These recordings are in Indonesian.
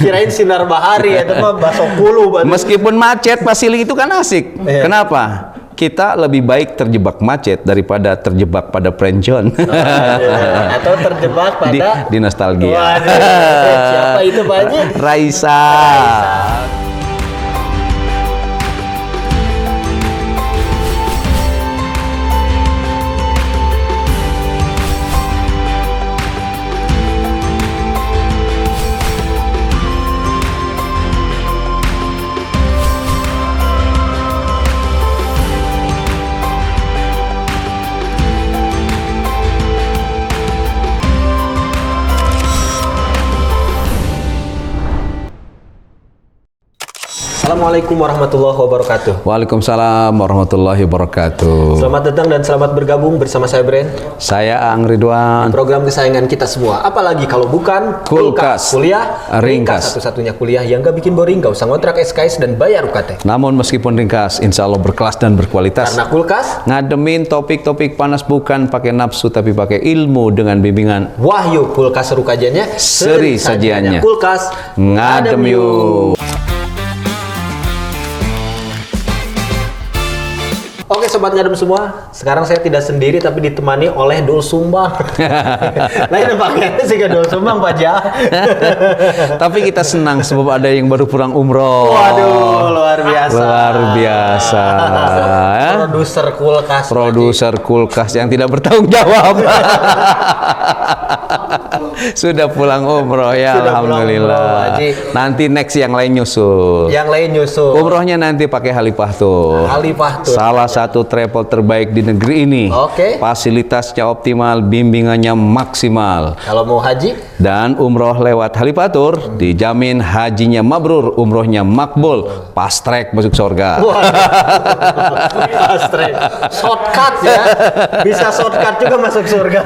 Kirain sinar bahari itu mah baso kulu. Meskipun macet, Pasiling itu kan asik. Iya. Kenapa? Kita lebih baik terjebak macet daripada terjebak pada prencon. Atau terjebak pada di nostalgia. Waduh, siapa itu Pak Haji? Raisa. Assalamualaikum warahmatullahi wabarakatuh. Waalaikumsalam warahmatullahi wabarakatuh. Selamat datang dan selamat bergabung bersama saya Bren. Saya Ang Ridwan. Program kesayangan kita semua. Apalagi kalau bukan Kulkas. Kuliah Ringkas. Satu-satunya kuliah yang gak bikin boring, gak usah ngontrak SKS dan bayar UKT. Namun meskipun ringkas, insya Allah berkelas dan berkualitas. Karena Kulkas Ngademin topik-topik panas bukan pakai nafsu tapi pakai ilmu dengan bimbingan wahyu. Kulkas seru kajiannya, seri sajiannya. Kulkas Ngadem yuk. Oke sobat ngadem semua, sekarang saya tidak sendiri tapi ditemani oleh Dul Sumbang. Lain pakaiannya sih Dul Sumbang Pak Ja. Tapi kita senang sebab ada yang baru pulang umroh. Waduh, luar biasa. Luar biasa. Produser kulkas. Produser kulkas yang tidak bertanggung jawab. Sudah pulang umroh ya. Sudah Alhamdulillah. pulang umroh, Haji. Nanti next yang lain nyusul. Yang lain nyusul. Umrohnya nanti pakai Halifah tuh. Halifah tuh. Salah satu travel terbaik di negeri ini. Oke. Fasilitasnya optimal, bimbingannya maksimal. Kalau mau haji, Dan umroh lewat Halifatur dijamin hajinya mabrur, umrohnya makbul, fast track masuk surga. fast track, shortcut ya, bisa shortcut juga masuk surga.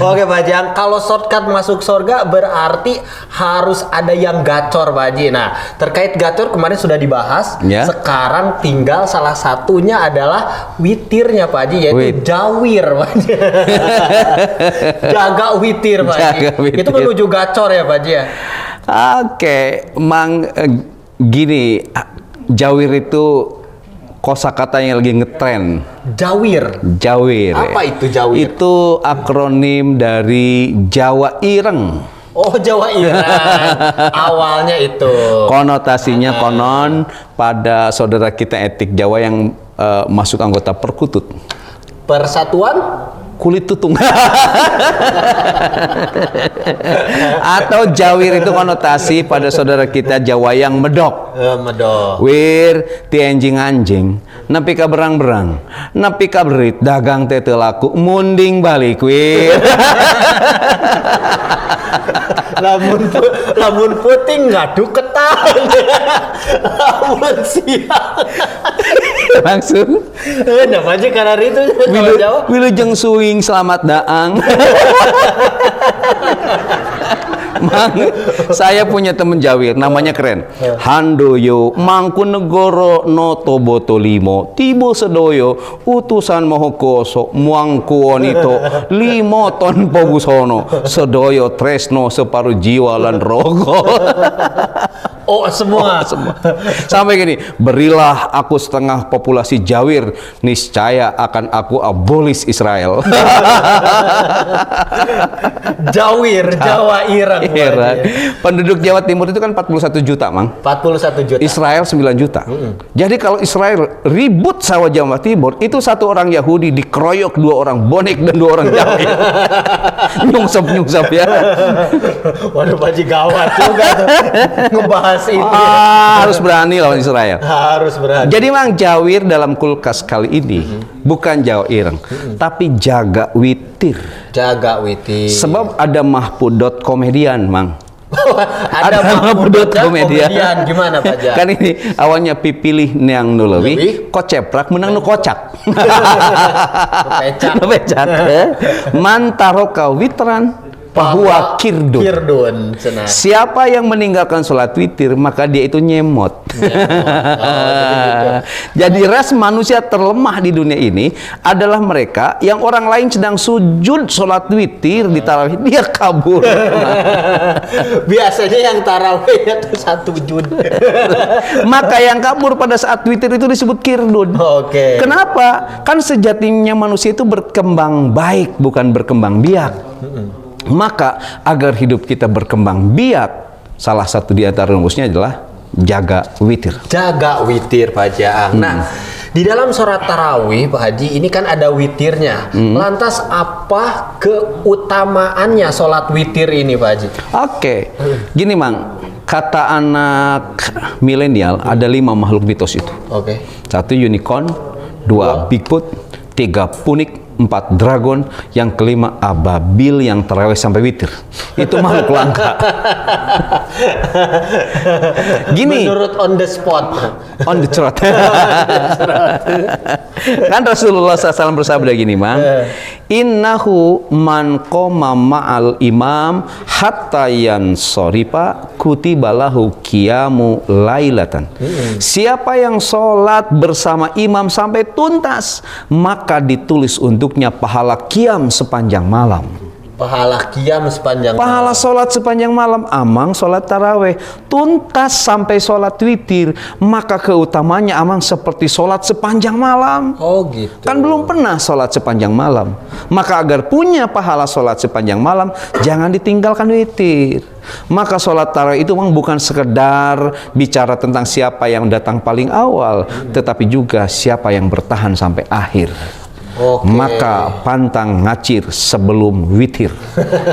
Oke Pak Haji, kalau shortcut masuk surga berarti harus ada yang gacor Pak Haji. Nah terkait gacor kemarin sudah dibahas, Ya. sekarang tinggal salah satunya adalah witirnya Pak Haji, yaitu jawir Pak Haji. Jaga witir Pak Haji. Jaga witir. Itu menuju gacor ya Pak Haji ya. Oke, Mang, gini, jawir itu kosakata yang lagi ngetren. Jawir. Jawir. Apa itu jawir? Itu akronim dari Jawa Ireng. Oh Jawa Ireng. Awalnya itu. Konotasinya konon pada saudara kita etik Jawa yang masuk anggota Perkutut. Persatuan Kulit tutung. Atau jawir itu konotasi pada saudara kita Jawa yang medok. medok. Wir ti anjing nepi ka berang-berang, nepi ka berit dagang teh teu laku, munding balik wir. lamun puting ngadu ketang. Lamun siang. Langsung Namanya karena itu kalau Jawa. wilujeng suing selamat daang. Mang, saya punya temen jawir, namanya keren. Handoyo, Mangkunegoro, Noto Botolimo, Tibo Sedoyo, Utusan Mohokoso, Muangkuonito, Limo Ton Pogusono, Sedoyo Tresno separuh jiwa lan rogo. Oh semua. Sampai gini, berilah aku setengah populasi jawir, niscaya akan aku abolis Israel. Jawir, Jawa Ireng. Penduduk Jawa Timur itu kan 41 juta, Mang. 41 juta. Israel 9 juta. Jadi kalau Israel ribut sama Jawa Timur, itu satu orang Yahudi dikeroyok 2 orang bonek dan 2 orang Jawa. Nyungsep ya. Waduh Pak Haji gawat juga tuh. Ngebahas ini. Harus berani lawan Israel. Harus berani. Jadi Mang, jawir dalam kulkas kali ini bukan Jawa Ireng, tapi jaga witir. Jaga witir. Sebab ada Mahfud komedian, Mang. ada Mahfud komedian. Gimana Pak Ja? Kan ini awalnya pipilih neang nu leuwih, koceprak menang nu kocak. Pecak. Nu pecak. Mantaro ka witran fahuwa kirdun. Kirdun. Senang. Siapa yang meninggalkan sholat witir, maka dia itu nyemot. Jadi ras manusia terlemah di dunia ini adalah mereka yang orang lain sedang sujud sholat witir di tarawih, dia kabur. Biasanya yang tarawih itu 1 juz. Maka yang kabur pada saat witir itu disebut kirdun. Oke. Kenapa? Kan sejatinya manusia itu berkembang baik, bukan berkembang biak. Maka agar hidup kita berkembang biak, salah satu di antara rumusnya adalah jaga witir. Jaga witir, Pak Haji Aang. Nah, di dalam sholat tarawih, Pak Haji, ini kan ada witirnya. Lantas apa keutamaannya sholat witir ini, Pak Haji? Oke, gini Mang, kata anak milenial ada 5 makhluk mitos itu. Oke. 1 unicorn, 2 Bigfoot, 3 punik, 4 dragon, yang kelima ababil yang terawih sampai witir. Itu makhluk langka. Gini, Menurut on the spot. on the trot. Kan Rasulullah SAW bersabda gini, Mang. Innahu man qoma ma'al imam hatta yansorifa kutibalahu qiyamu lailatan. Siapa yang sholat bersama imam sampai tuntas, maka ditulis untuknya pahala qiyam sepanjang malam. Pahala qiyam sepanjang Pahala sholat sepanjang malam, amang sholat taraweh tuntas sampai sholat witir, maka keutamanya amang seperti sholat sepanjang malam. Oh gitu. Kan belum pernah sholat sepanjang malam. Maka agar punya pahala sholat sepanjang malam, jangan ditinggalkan witir. Maka sholat tarawih itu memang bukan sekedar bicara tentang siapa yang datang paling awal, tetapi juga siapa yang bertahan sampai akhir. Oke. Maka pantang ngacir sebelum witir.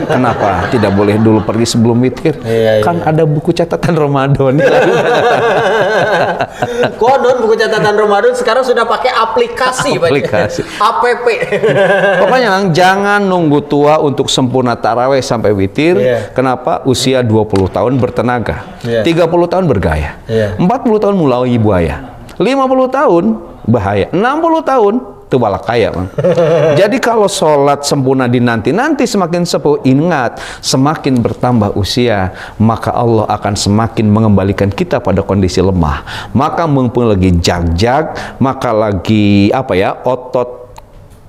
Kenapa tidak boleh dulu pergi sebelum witir? Iya, Kan ada buku catatan Ramadan. Kodon buku catatan Ramadan sekarang sudah pakai aplikasi, Pak Haji. Aplikasi. App. Pokoknya Mang, jangan nunggu tua untuk sempurna taraweh sampai witir. Iya. Kenapa? Usia 20 tahun bertenaga, Iya. 30 tahun bergaya, Iya. 40 tahun mulai buaya, 50 tahun bahaya, 60 tahun itu balak kaya, Bang. Jadi kalau sholat sempurna dinanti-nanti, semakin sepuh, ingat, semakin bertambah usia, maka Allah akan semakin mengembalikan kita pada kondisi lemah. Maka mumpung lagi jag-jag, maka lagi otot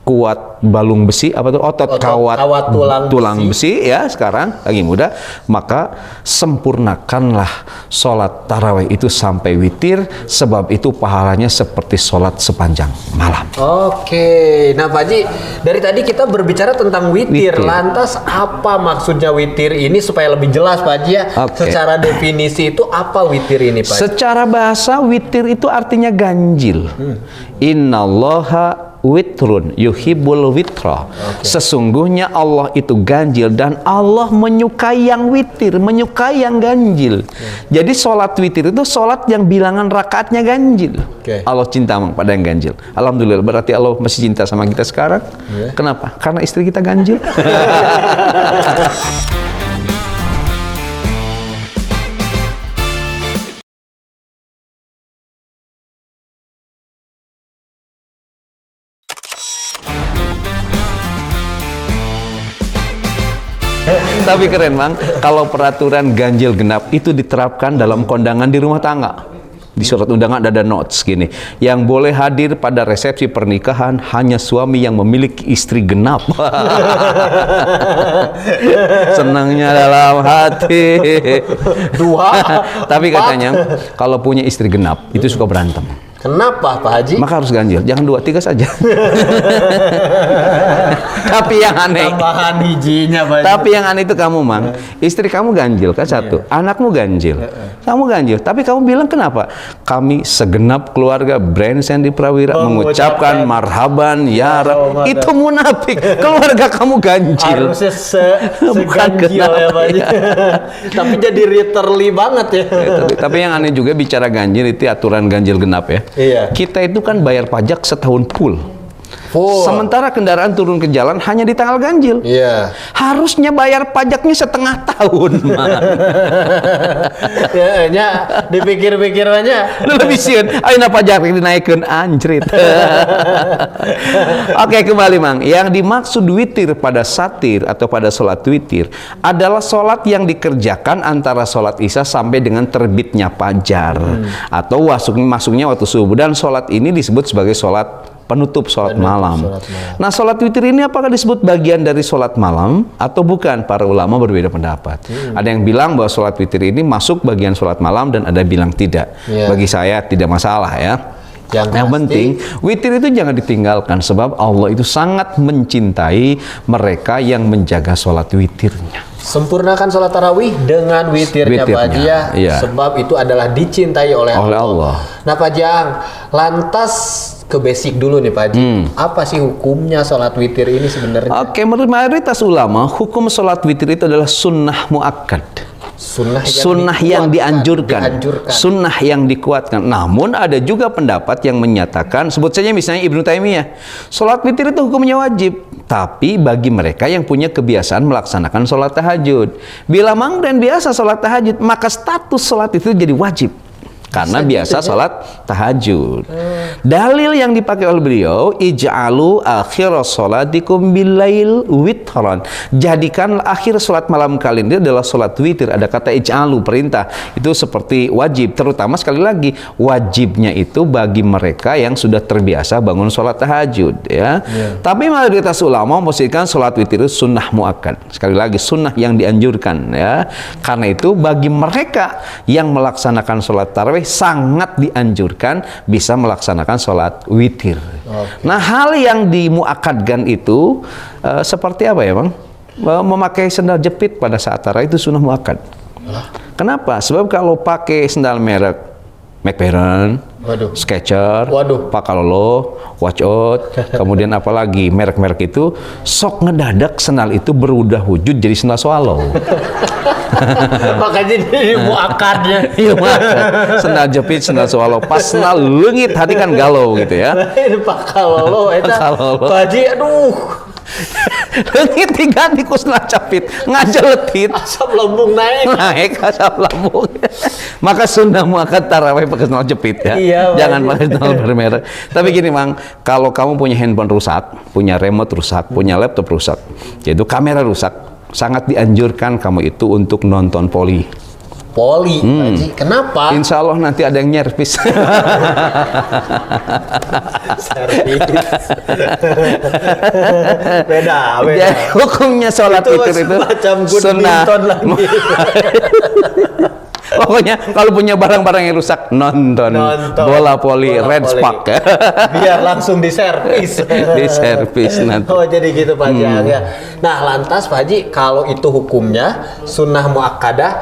kuat balung besi, otot kawat tulang besi ya, sekarang lagi muda, maka sempurnakanlah sholat tarawih itu sampai witir, sebab itu pahalanya seperti sholat sepanjang malam. Oke, nah Pak Haji, dari tadi kita berbicara tentang witir. Witir. Lantas apa maksudnya witir ini supaya lebih jelas Pak Haji ya? Oke. Secara definisi itu apa witir ini Pak Haji? Secara bahasa witir itu artinya ganjil. Innallaha witrun yuhibbul witra. Sesungguhnya Allah itu ganjil dan Allah menyukai yang witir, menyukai yang ganjil. Jadi sholat witir itu sholat yang bilangan rakaatnya ganjil. Allah cinta pada yang ganjil. Alhamdulillah, berarti Allah masih cinta sama kita sekarang. Kenapa? Karena istri kita ganjil. Tapi keren, Mang, kalau peraturan ganjil genap itu diterapkan dalam kondangan di rumah tangga. Di surat undangan ada notes gini, yang boleh hadir pada resepsi pernikahan hanya suami yang memiliki istri genap. Senangnya dalam hati. Tapi katanya kalau punya istri genap itu suka berantem. Kenapa Pak Haji? Maka harus ganjil, jangan 2, 3 saja. Tapi yang aneh, Tambahan hijinya Pak Haji. tapi yang aneh itu kamu, Mang, istri kamu ganjil kan satu, anakmu ganjil, kamu ganjil, tapi kamu bilang kenapa? Kami segenap keluarga Brand Sandy Prawira mengucapkan marhaban ya Rab. Itu munafik, keluarga kamu ganjil. Harusnya Bukan seganjil ya Pak Haji. kenapa, Tapi jadi literally banget ya. Tapi yang aneh juga bicara ganjil itu aturan ganjil genap ya. Iya. Kita itu kan bayar pajak setahun full. Full. Sementara kendaraan turun ke jalan hanya di tanggal ganjil. Iya. Harusnya bayar pajaknya setengah tahun, Mang. Ya, nya dipikir-pikir aja. Lebih sieun, ayeuna pajak dinaikkeun anjrit. Oke, kembali Mang. Yang dimaksud witir pada satir atau pada sholat witir adalah sholat yang dikerjakan antara sholat isya sampai dengan terbitnya fajar atau masuknya waktu subuh, dan sholat ini disebut sebagai sholat penutup sholat malam. Nah, sholat witir ini apakah disebut bagian dari sholat malam atau bukan? Para ulama berbeda pendapat. Ada yang bilang bahwa sholat witir ini masuk bagian sholat malam, dan ada bilang tidak. Bagi saya tidak masalah ya. Yang penting witir itu jangan ditinggalkan, sebab Allah itu sangat mencintai mereka yang menjaga sholat witirnya. Sempurnakan sholat tarawih dengan witirnya Pak Haji ya, iya. Sebab itu adalah dicintai oleh Allah. Nah Pak Jang, lantas ke basic dulu nih Pak Haji. Apa sih hukumnya sholat witir ini sebenarnya? Oke, menurut mayoritas ulama, hukum sholat witir itu adalah sunnah muakkad. Sunnah yang dianjurkan, sunnah yang dikuatkan. Namun ada juga pendapat yang menyatakan, sebut saja misalnya Ibnu Taimiyah, sholat witir itu hukumnya wajib, tapi bagi mereka yang punya kebiasaan melaksanakan sholat tahajud. Bila Mang dan biasa sholat tahajud, maka status sholat itu jadi wajib. Karena biasa sholat tahajud. Dalil yang dipakai oleh beliau, ij'alu akhir sholatikum billail witran. Jadikan akhir sholat malam kalian itu adalah sholat witir. Ada kata ij'alu, perintah. Itu seperti wajib. Terutama sekali lagi, wajibnya itu bagi mereka yang sudah terbiasa bangun sholat tahajud. Ya. Tapi mayoritas ulama memposisikan sholat witir itu sunnah muakkad. Sekali lagi, sunnah yang dianjurkan. Ya. Karena itu bagi mereka yang melaksanakan sholat tarawih sangat dianjurkan bisa melaksanakan sholat witir. Nah, hal yang dimuakadkan itu seperti apa ya Bang? Memakai sendal jepit pada saat tarawih itu sunnah muakkad. Kenapa? Sebab kalau pakai sendal merek McLaren, Skechers, Pakalolo, Watch Out, kemudian apalagi merek-merek itu, sok ngedadak sendal itu berubah wujud jadi sendal swallow. Makanya jadi muakadnya. Iya, sendal jepit, sendal swallow. Pas sendal leungit hati kan galau gitu ya. Ini Pakalolo eta. Pak Haji, aduh. Leungit diganti ku sendal jepit, ngajeletit. Asam lambung naik. Asam lambung. Maka sunnah muakkad tarawih pakai sendal jepit ya. Iya, jangan pakai sendal bermerek. Tapi gini Mang, kalau kamu punya handphone rusak, punya remote rusak, punya laptop rusak, yaitu kamera rusak, sangat dianjurkan kamu itu untuk nonton poli. Poli, Haji. Kenapa? Insya Allah nanti ada yang nyervis. Beda. Jadi, hukumnya sholat witir itu sunnah. Pokoknya kalau punya barang-barang yang rusak, nonton bola poli Red Spark ya. Biar langsung diservis. Diservis nanti. Oh jadi gitu Pak Haji ya. Nah lantas Pak Haji, kalau itu hukumnya sunnah muakkadah,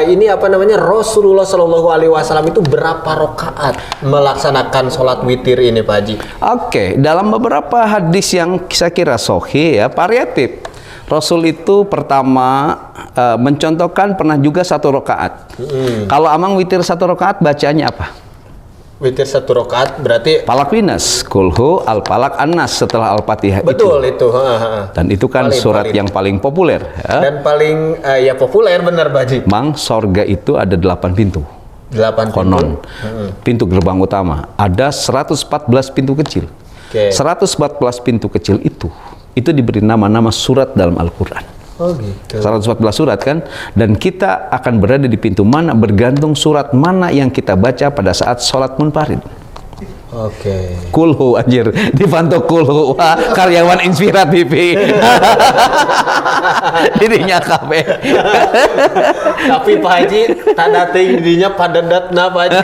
ini apa namanya, Rasulullah Shallallahu Alaihi Wasallam itu berapa rakaat melaksanakan sholat witir ini Pak Haji? Oke, dalam beberapa hadis yang saya kira sahih ya, variatif. Rasul itu pertama mencontohkan pernah juga 1 rakaat. Kalau Amang witir 1 rakaat bacaannya apa? Witir 1 rakaat berarti Falak Winas, Kulhu, Al-Falak, An-Nas setelah Al-Fatihah. Betul itu. Dan itu kan surat yang paling populer. Ya? Dan paling ya populer benar Baji. Mang, sorga itu ada 8 pintu. 8 konon. Pintu gerbang utama. Ada 114 pintu kecil. 114 pintu kecil itu diberi nama-nama surat dalam Al-Quran. Oh gitu. 114 surat kan, dan kita akan berada di pintu mana bergantung surat mana yang kita baca pada saat sholat munfarid. Oke. Kulhu anjir, dipantau kulhu. Wah, karyawan inspiratif. Dirinya kafe. Tapi Pak Haji, tanda tingginya padat na Pak Haji.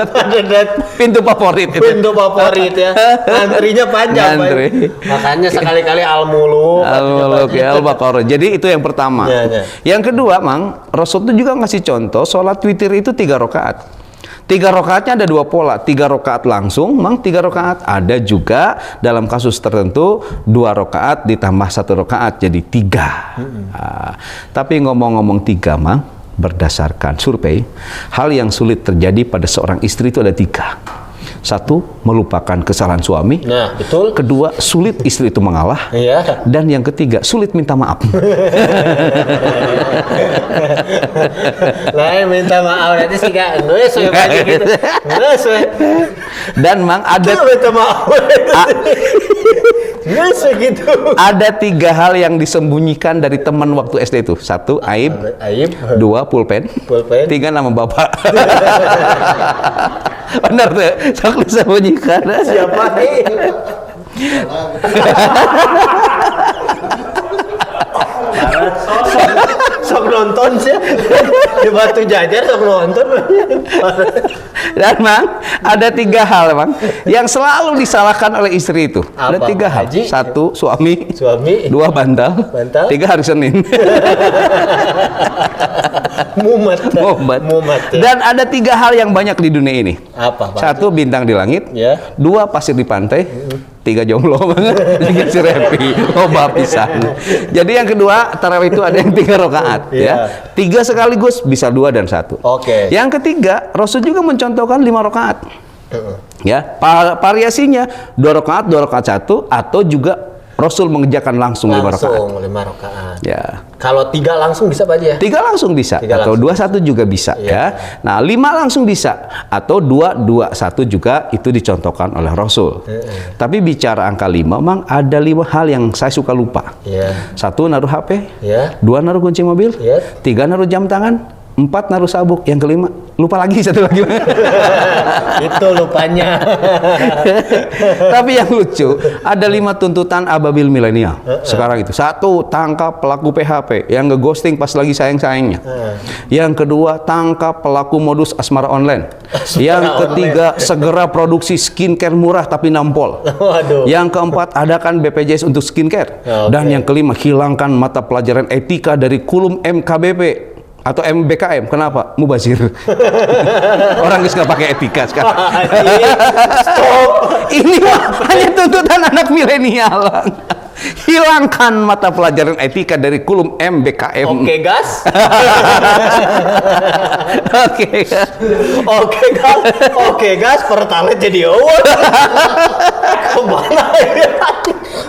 Padat. Pintu favorit itu. Pintu favorit ya. Antrinya panjang Ngantri. Makanya sekali-kali Al-Muluk. Al-Muluk ya, Al-Baqarah. Jadi itu yang pertama. Yang kedua, Mang, Rasul itu juga ngasih contoh sholat witir itu 3 rakaat. 3 rakaatnya ada 2 pola, 3 rakaat langsung, Mang 3 rakaat. Ada juga dalam kasus tertentu 2 rakaat ditambah 1 rakaat jadi 3. Tapi ngomong-ngomong 3, Mang, berdasarkan survei, hal yang sulit terjadi pada seorang istri itu ada 3. Satu, melupakan kesalahan suami. Nah, betul. Kedua, sulit istri itu mengalah. Iya. Dan yang ketiga, sulit minta maaf. Lah minta maaf nanti sih gak ngeus we Pak gitu. Ngeus we. Dan Mang ada Minta maaf. Ngeus we gitu. ada 3 hal yang disembunyikan dari teman waktu SD itu. 1, aib. Aib. 2, pulpen. Pulpen. 3, nama bapak. Benar tuh, sok disembunyikan. Siapa nih? Sok nonton sih di Batu Jajar, sok nonton. Dan Mang, ada 3 hal Mang yang selalu disalahkan oleh istri itu. Ada Apa, 3 hal. Haji? 1, suami. Suami 2, bantal. Bantal. 3, hari Senin. mumet Mumet. ya. Dan ada 3 hal yang banyak di dunia ini. Apa Pak? 1, bintang di langit. Ya. 2, pasir di pantai. 3, jomblo banget. 3, si Repi. Loba pisan. Jadi yang kedua, tarawih itu ada yang 3 rakaat Iya. ya. 3 sekaligus bisa 2 dan 1. Oke. Yang ketiga, Rasul juga mencontohkan 5 rakaat. Ya, variasinya 2 rakaat, 2 rakaat 1, atau juga Rasul mengerjakan langsung 5 rakaat. Langsung 5 rakaat. Ya. Kalau 3 langsung bisa Pak Haji ya? 3 langsung bisa, 3 atau langsung. 2, 1 juga bisa Iya. ya. Nah, 5 langsung bisa, atau 2, 2, 1 juga itu dicontohkan oleh Rasul. Tapi bicara angka 5, Mang, ada 5 hal yang saya suka lupa. Iya. 1, naruh HP. Iya. 2, naruh kunci mobil. Iya. 3, naruh jam tangan. 4, naruh sabuk. Yang kelima, lupa lagi satu lagi. Itu lupanya. Tapi yang lucu, ada 5 tuntutan ababil milenial sekarang itu. 1, tangkap pelaku PHP yang ngeghosting pas lagi sayang-sayangnya. Yang kedua, tangkap pelaku modus asmara online. Yang ketiga, segera produksi skincare murah tapi nampol. Waduh. Yang keempat, adakan BPJS untuk skincare. Oke. Dan yang kelima, hilangkan mata pelajaran etika dari kulum MKBP atau MBKM. Kenapa? Mubazir. Orang nggak pakai etika sekarang. Stop. Ini mah hanya tuntutan anak milenial. Hilangkan mata pelajaran etika dari kulum MBKM. Oke gas. Oke. Oke gas. Oke gas. Pertalite jadi awal. Kemana ya?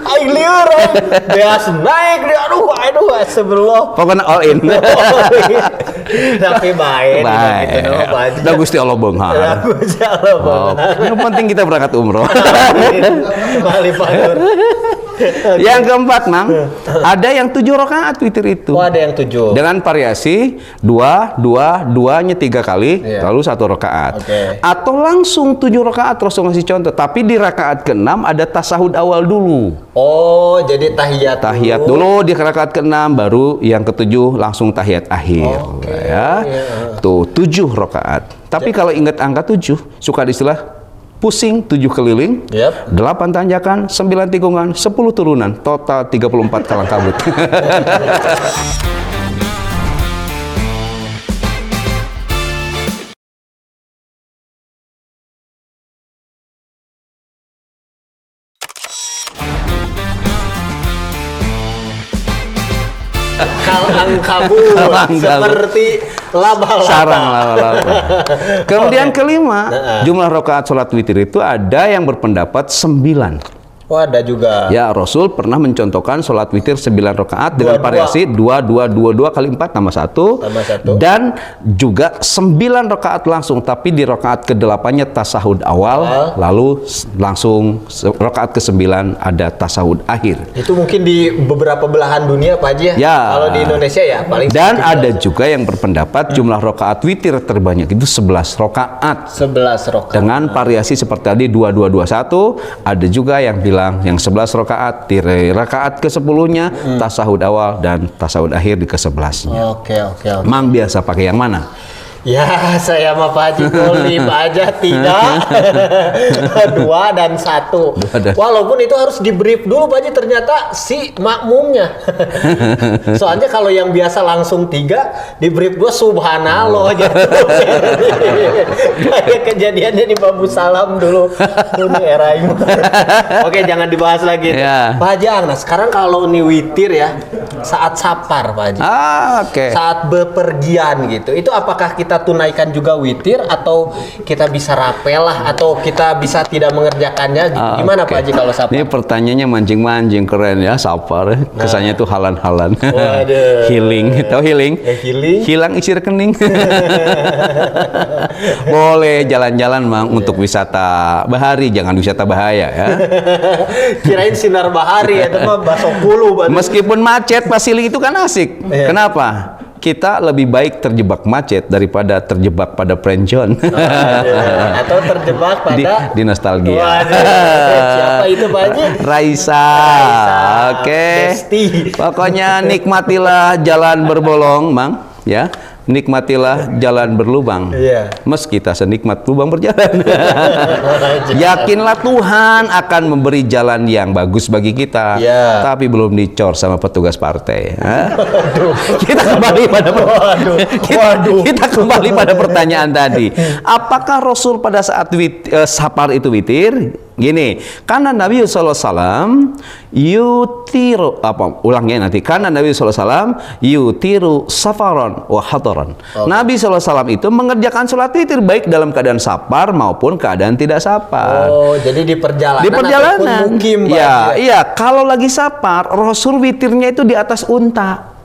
Ayo liur. Beas naik. Aduh. Sebelum. Pokoknya all in. Tapi baik. Baik. Dah Gusti Allah beunghar. Yang penting kita berangkat umroh. Kembali Pak Nur. Yang keempat, Mang, ada yang 7 rakaat witir itu. Oh, ada yang 7. Dengan variasi 2, 2, 2-nya 3 kali, Iya. lalu 1 rakaat. Oke. Atau langsung 7 rakaat, Rasul ngasih contoh. Tapi di rakaat ke-6 ada tasahud awal dulu. Oh, jadi tahiyat. Tahiyat dulu di rakaat ke-6, baru yang ke-7 langsung tahiyat akhir. Oke, Ya. iya. Tuh, 7 rakaat. Tapi kalau ingat angka 7, suka ada istilah pusing 7 keliling, Yap. 8 tanjakan, 9 tikungan, 10 turunan, total 34 kalang kabut. Kalang kabut Kalang kabut. seperti laba-laba. Sarang laba-laba. Kemudian kelima, jumlah rakaat sholat witir itu ada yang berpendapat 9. Oh, ada juga. Ya, Rasul pernah mencontohkan sholat witir 9 rakaat dengan 2-2. variasi 2 kali 4 tambah 1. Tambah 1. Dan juga 9 rakaat langsung, tapi di rakaat ke-8-nya tasahud awal, lalu langsung rakaat ke-9 ada tasahud akhir. Itu mungkin di beberapa belahan dunia Pak Haji ya. Ya. Kalau di Indonesia ya paling Dan sedikit ada aja. juga yang berpendapat jumlah rakaat witir terbanyak itu 11 rakaat. 11 rakaat. Dengan variasi seperti tadi 2-2-2-1, ada juga yang bilang yang 11 rakaat, di rakaat ke-10-nya tasahud awal dan tasahud akhir di ke-11. Oke. Mang biasa pakai yang mana? Ya, saya sama Pak Haji Kolim aja tidak. 2 dan 1. dan- Walaupun itu harus di brief dulu Pak Haji, ternyata si makmumnya. Soalnya kalau yang biasa langsung 3 di brief gua subhanallah gitu. Kayak kejadiannya di Babu Salam dulu. Ini era ini. Oke, jangan dibahas lagi. Ya. Pak Haji, nah sekarang kalau nih witir ya saat safar Pak Haji. Oke. Saat bepergian gitu. Itu apakah kita kita tunaikan juga witir atau kita bisa rapel lah atau kita bisa tidak mengerjakannya gitu. Gimana Pak Haji kalau sapar? Ini pertanyaannya mancing-mancing, keren ya, sapar. Kesannya tuh halan-halan. Waduh. Healing, tahu healing? Healing. Hilang isi rekening. Boleh jalan-jalan Mang untuk wisata bahari, jangan wisata bahaya ya. Kirain sinar bahari itu mah baso kulu. Meskipun macet, pasili itu kan asik. Iya. Kenapa? Kita lebih baik terjebak macet daripada terjebak pada prencon. Atau terjebak pada di nostalgia. Waduh, siapa itu Pak Haji? Raisa. Oke. Besti. Pokoknya nikmatilah jalan berbolong, Mang, ya. Nikmatilah jalan berlubang. Iya. Meski tak senikmat lubang berjalan. Yakinlah Tuhan akan memberi jalan yang bagus bagi kita. Iya. Tapi belum dicor sama petugas partai. Kita kembali pada kita kembali pada pertanyaan tadi. Apakah Rasul pada saat sapar itu witir? Gini, karena Nabi SAW yutiru, ulangnya nanti, karena Nabi SAW yutiru safaron wa hadaran. Nabi SAW itu mengerjakan sholat witir baik dalam keadaan sapar maupun keadaan tidak sapar. Oh, jadi di perjalanan. Di perjalanan. Ataupun mukim, Ya, iya. Kalau lagi sapar, Rasul witirnya itu di atas unta.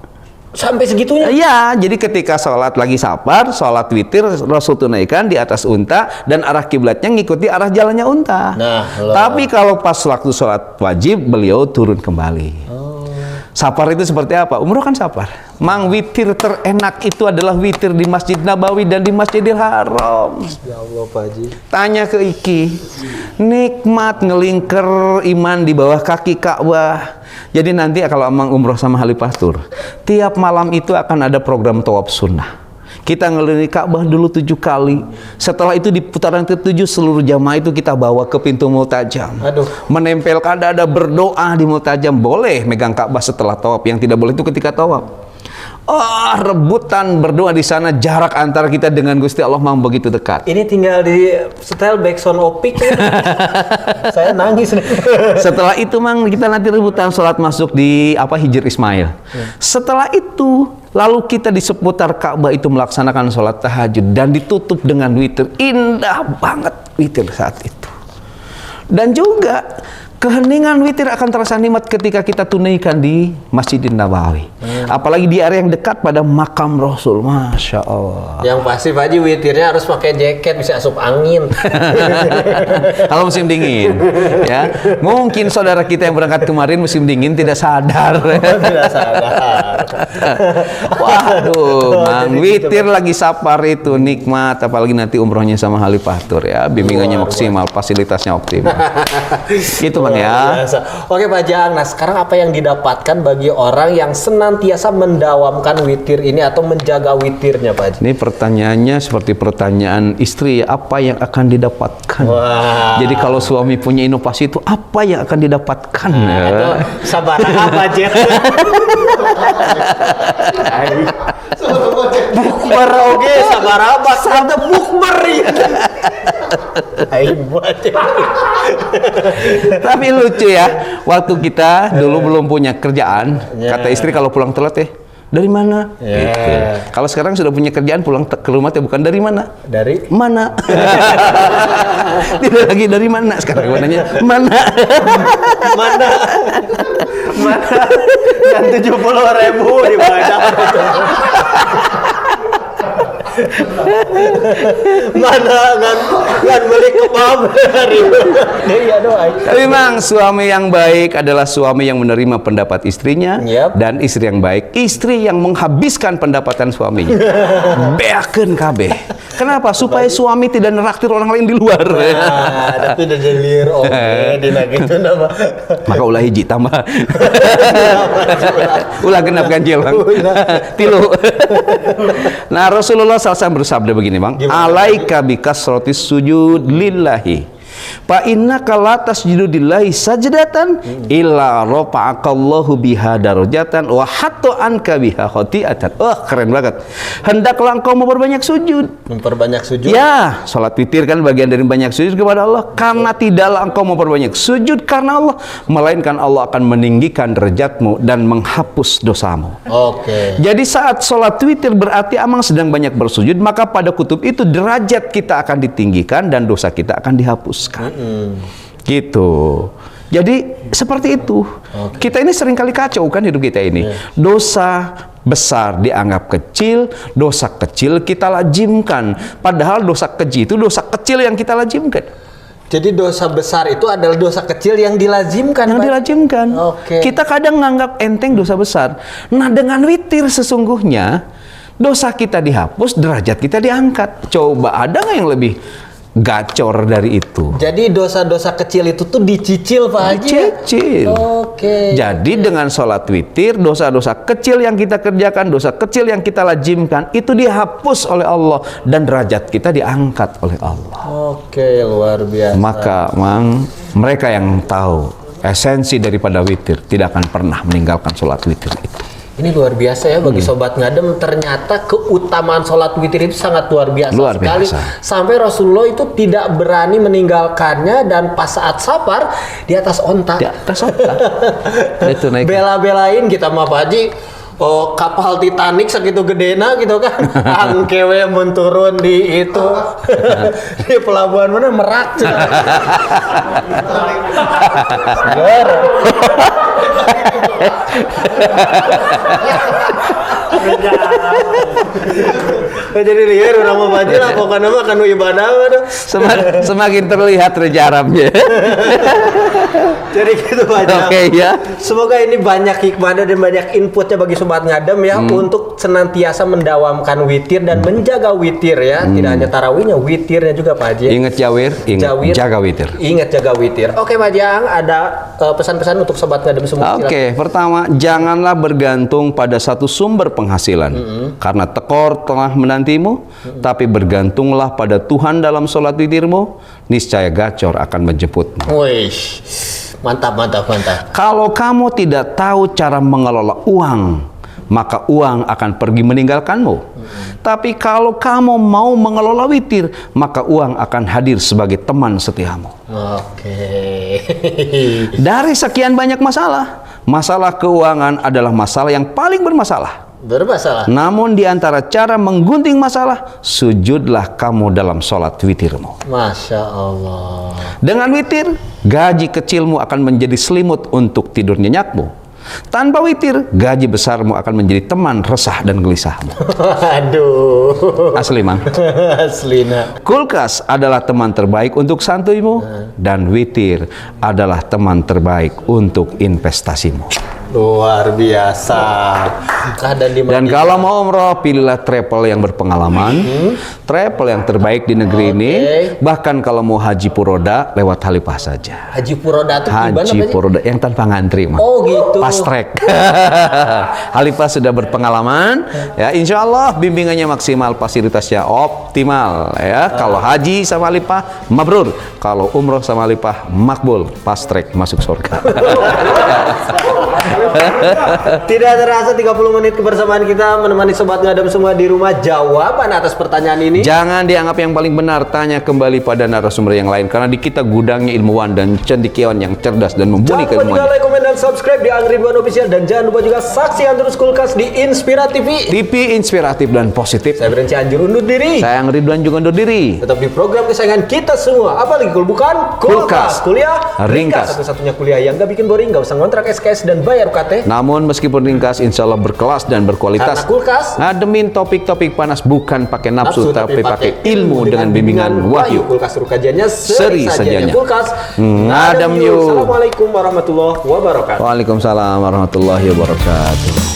Sampai segitunya? Iya, jadi ketika sholat lagi sapar, sholat witir Rasul tunaikan di atas unta dan arah kiblatnya ngikuti arah jalannya unta. Nah, tapi kalau pas waktu sholat wajib beliau turun kembali. Sapar itu seperti apa? Umroh kan sapar. Mang, witir terenak itu adalah witir di Masjid Nabawi dan di Masjidil Haram. Ya Allah Pak Haji. Tanya ke Iki, nikmat ngelingker iman di bawah kaki Ka'bah. Jadi nanti kalau Amang umroh sama Halipastur, tiap malam itu akan ada program tawaf sunnah. Kita ngelilingi Ka'bah dulu 7 kali. Setelah itu di putaran ke-7 seluruh jamaah itu kita bawa ke pintu Multajam. Aduh. Menempelkan dada berdoa di Multajam. Boleh megang Ka'bah setelah tawaf. Yang tidak boleh itu ketika tawaf. Rebutan berdoa di sana, jarak antara kita dengan Gusti Allah memang begitu dekat. Ini tinggal di setel backsound opik. Saya nangis nih. Setelah itu Mang, kita nanti rebutan sholat masuk di Hijr Ismail. Setelah itu lalu kita di seputar Ka'bah itu melaksanakan sholat tahajud dan ditutup dengan witir. Indah banget witir saat itu. Dan juga keheningan witir akan terasa nikmat ketika kita tunaikan di Masjidin Nabawi. Apalagi di area yang dekat pada makam Rasul. Masya Allah. Yang pasti Pak Haji witirnya harus pakai jaket, bisa asup angin. Kalau musim dingin, ya. Mungkin saudara kita yang berangkat kemarin musim dingin tidak sadar. Tidak sadar. Waduh, Mang, witir lagi sapar itu nikmat. Apalagi nanti umrohnya sama Halipastur ya. Bimbingannya maksimal, fasilitasnya optimal. Gitu Mang ya. Biasa. Oke Pak Jang, nah sekarang apa yang didapatkan bagi orang yang senantiasa mendawamkan witir ini atau menjaga witirnya Pak Haji? Ini pertanyaannya seperti pertanyaan istri, apa yang akan didapatkan? Wah. Jadi kalau suami punya inovasi itu apa yang akan didapatkan? Itu sabar apa Jet? Bukber oge sabar apa? Ada bukber ya. Tapi lucu ya, waktu kita dulu belum punya kerjaan, kata istri kalau pulang telat dari mana? Gitu. Kalau sekarang sudah punya kerjaan, pulang ke rumah bukan dari mana? Dari mana? Tidak lagi dari mana sekarang nanya mana? Mana? Mana? Yang 70.000 di mana? Mana ngan beli kebab dari ya doa. Tapi memang suami yang baik adalah suami yang menerima pendapat istrinya, dan istri yang baik istri yang menghabiskan pendapatan suaminya. Beakeun kabeh. Kenapa? Supaya suami tidak neraktir orang lain di luar. Tapi udah delir dina gitu nama. Maka ulah hiji tambah. Ulah genap ganjil Bang. Tilu. Nah, Rasulullah SAW bersabda begini Bang, alaika bikasrotis sujud lillahi. Fa innaka la tasjudu lillahi sajdatan illa rafa'akallahu biha darajatan wa hatta anka biha khati'atan. Keren banget. Hendaklah engkau memperbanyak sujud. Memperbanyak sujud. Ya, salat witir kan bagian dari banyak sujud kepada Allah. Karena tidaklah engkau memperbanyak sujud karena Allah, melainkan Allah akan meninggikan derajatmu dan menghapus dosamu. Oke. Jadi saat sholat witir berarti amang sedang banyak bersujud, maka pada kutub itu derajat kita akan ditinggikan dan dosa kita akan dihapuskan. Gitu. Jadi seperti itu. Kita ini sering kali kacau kan hidup kita ini. Dosa besar dianggap kecil, dosa kecil kita lazimkan. Padahal dosa kecil itu dosa kecil yang kita lazimkan. Jadi dosa besar itu adalah dosa kecil yang dilazimkan. Yang dilazimkan. Oke. Kita kadang menganggap enteng dosa besar. Nah, dengan witir sesungguhnya dosa kita dihapus, derajat kita diangkat. Coba ada nggak yang lebih gacor dari itu? Jadi dosa-dosa kecil itu tuh dicicil Pak Haji. Dicicil. Oke. Jadi dengan sholat witir, dosa-dosa kecil yang kita kerjakan, dosa kecil yang kita lazimkan, itu dihapus oleh Allah dan derajat kita diangkat oleh Allah. Oke, luar biasa. Maka mereka yang tahu esensi daripada witir tidak akan pernah meninggalkan sholat witir itu. Ini luar biasa ya bagi Sobat Ngadem. Ternyata keutamaan sholat witir itu sangat luar biasa sekali. Sampai Rasulullah itu tidak berani meninggalkannya, dan pas saat safar di atas onta. Di atas onta. Itu naik. Bela-belain kita mah Pak Haji. Oh, kapal Titanic segitu gedena gitu kan. Angkewe menturun di itu. Di pelabuhan mana Merak. Jadi lihat udah mau baca lah pokoknya mah kan ibadah mah. Semakin terlihat rejaramnya. Jadi gitu Pak. Oke ya. Semoga ini banyak hikmahnya dan banyak inputnya bagi Sobat Ngadem ya, untuk senantiasa mendawamkan witir dan menjaga witir ya. Tidak hanya tarawihnya, witirnya juga Pak Haji. Ingat jawir, jaga witir. Ingat jaga witir. Oke Pak Jang, ada pesan-pesan untuk Sobat Ngadem semua. Oke, pertama, janganlah bergantung pada satu sumber penghasilan, karena tekor telah menantimu, tapi bergantunglah pada Tuhan dalam sholat witirmu, niscaya gacor akan menjemputmu. Wih, mantap. Kalau kamu tidak tahu cara mengelola uang, maka uang akan pergi meninggalkanmu. Tapi kalau kamu mau mengelola witir, maka uang akan hadir sebagai teman setiamu. Oke. Dari sekian banyak masalah, masalah keuangan adalah masalah yang paling bermasalah. Namun di antara cara menggunting masalah, sujudlah kamu dalam sholat witirmu. Masya Allah. Dengan witir, gaji kecilmu akan menjadi selimut untuk tidur nyenyakmu. Tanpa witir, gaji besarmu akan menjadi teman resah dan gelisahmu. Aduh. Asli Mang. Asli nak. Kulkas adalah teman terbaik untuk santuimu, dan witir adalah teman terbaik untuk investasimu. Luar biasa. Dan kalau mau umroh, pilihlah travel yang berpengalaman, travel yang terbaik di negeri ini. Bahkan kalau mau haji puroda, lewat Halipah saja. Haji puroda itu haji puroda yang tanpa ngantri, Mang. Oh gitu. Fast track. Halipah sudah berpengalaman, ya insya Allah bimbingannya maksimal, fasilitasnya optimal, ya. Kalau haji sama Halipah, mabrur. Kalau umroh sama Halipah, makbul. Fast track masuk surga. Tidak terasa 30 menit kebersamaan kita menemani Sobat Ngadem semua di rumah. Jawaban atas pertanyaan ini jangan dianggap yang paling benar, tanya kembali pada narasumber yang lain, karena di kita gudangnya ilmuwan dan cendekiawan yang cerdas dan mumpuni keilmuan. Jangan lupa juga like, komen, dan subscribe di Ang Ridwan Official, dan jangan lupa juga saksikan terus Kulkas di Inspira TV. TV inspiratif dan positif. Saya Beren Cianjur undur diri. Saya Ang Ridwan juga undur diri. Tetap di program kesayangan kita semua. Apalagi kalau bukan Kulkas. Kuliah ringkas. Satu-satunya kuliah yang gak bikin boring, gak usah ngontrak SKS dan bayar UKT. Namun meskipun ringkas, insya Allah berkelas dan berkualitas. Karena Kulkas ngademin topik-topik panas bukan pakai nafsu, tapi pakai ilmu dengan bimbingan wahyu. Kulkas suruh kajiannya seri sajanya. Kulkas ngadem yuk. Assalamualaikum warahmatullahi wabarakatuh. Waalaikumsalam warahmatullahi wabarakatuh.